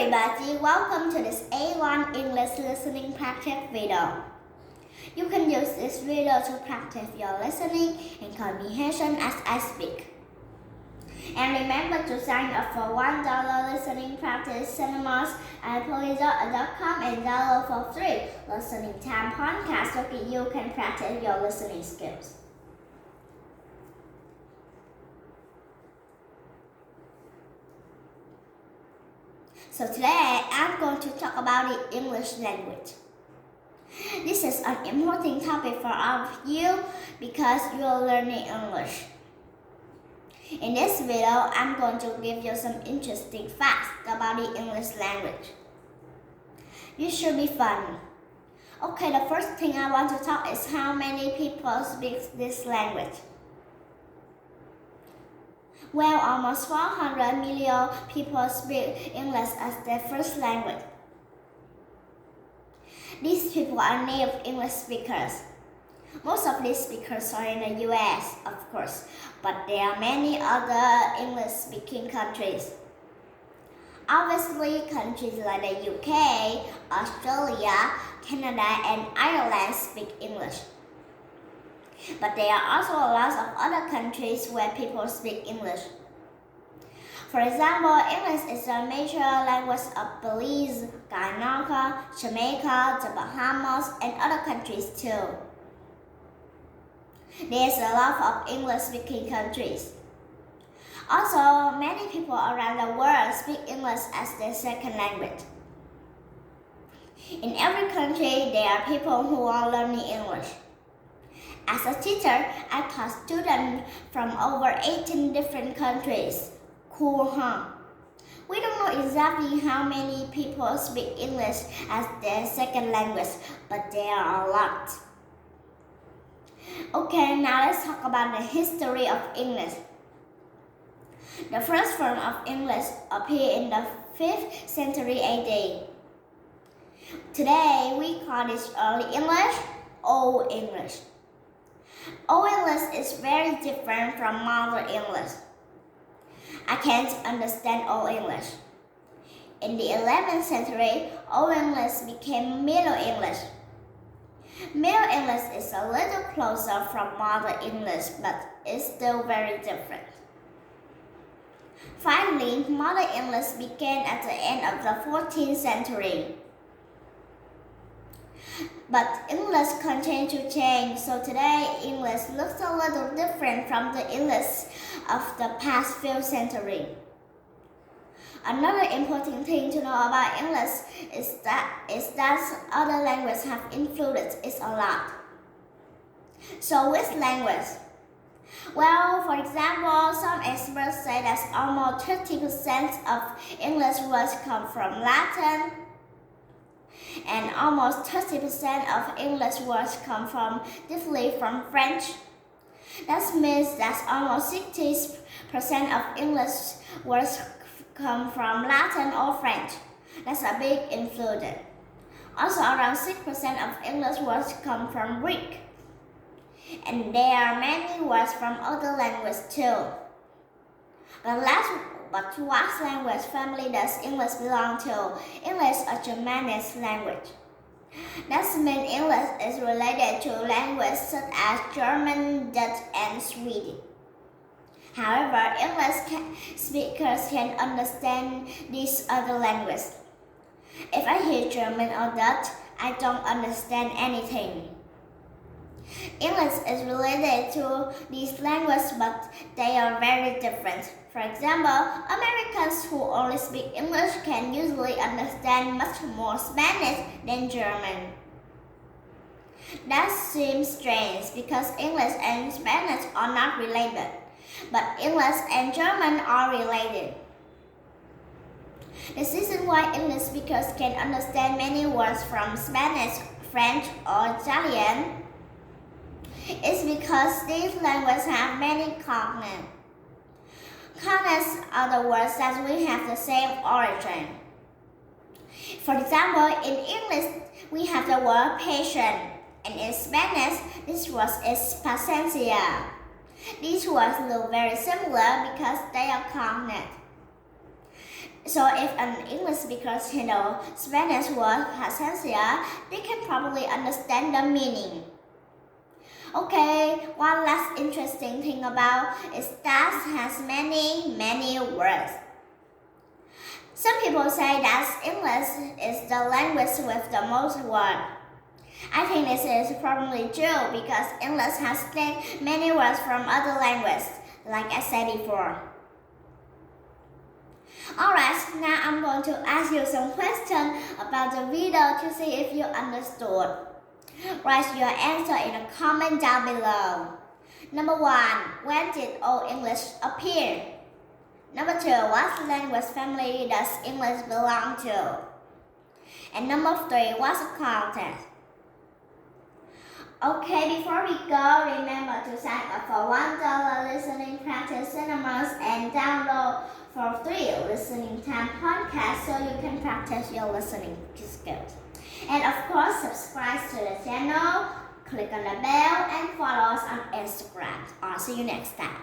everybody, welcome to this A1 English listening practice video. You can use this video to practice your listening and comprehension as I speak. And remember to sign up for $1 listening practice cinemas at polydot.com and download for free listening time podcast so that you can practice your listening skills. So today, I'm going to talk about the English language. This is an important topic for all of you because you are learning English. In this video, I'm going to give you some interesting facts about the English language. It should be fun. Okay, the first thing I want to talk is how many people speak this language. Well, almost 400 million people speak English as their first language. These people are native English speakers. Most of these speakers are in the US, of course, but there are many other English-speaking countries. Obviously, countries like the UK, Australia, Canada, and Ireland speak English. But there are also a lot of other countries where people speak English. For example, English is a major language of Belize, Guyana, Jamaica, the Bahamas, and other countries too. There's a lot of English-speaking countries. Also, many people around the world speak English as their second language. In every country, there are people who are learning English. As a teacher, I taught students from over 18 different countries. Cool, huh? We don't know exactly how many people speak English as their second language, but there are a lot. Okay, now let's talk about the history of English. The first form of English appeared in the 5th century AD. Today, we call this Early English, Old English. Old English is very different from modern English. I can't understand Old English. In the 11th century, Old English became Middle English. Middle English is a little closer from modern English, but it's still very different. Finally, modern English began at the end of the 14th century. But English continued to change, so today English looks a little different from the English of the past few centuries. Another important thing to know about English is that other languages have influenced it a lot. So which language? Well, for example, some experts say that almost 30% of English words come from Latin, and almost 30% of English words come directly from French. That means that almost 60% of English words come from Latin or French. That's a big influence. Also, around 6% of English words come from Greek. And there are many words from other languages too. But what language family does English belong to? English is a Germanic language. That means English is related to languages such as German, Dutch, and Swedish. However, English speakers can understand these other languages. If I hear German or Dutch, I don't understand anything. English is related to these languages, but they are very different. For example, Americans who only speak English can usually understand much more Spanish than German. That seems strange because English and Spanish are not related, but English and German are related. The reason why English speakers can understand many words from Spanish, French, or Italian is because these languages have many cognates. Cognates are the words that we have the same origin. For example, in English, we have the word patient, and in Spanish, this word is paciencia. These words look very similar because they are cognates. So if an English speaker knows Spanish word paciencia, they can probably understand the meaning. Okay, one last interesting thing about is that has many words. Some people say that English is the language with the most words. I think this is probably true because English has taken many words from other languages, like I said before. Alright, now I'm going to ask you some questions about the video to see if you understood. Write your answer in a comment down below. Number 1. When did Old English appear? Number 2. What language family does English belong to? And number 3. What's the context? Okay, before we go, remember to sign up for $1 listening practice cinemas and download for free listening time podcast so you can practice your listening skills. And of course, subscribe to the channel, click on the bell, and follow us on Instagram. I'll see you next time.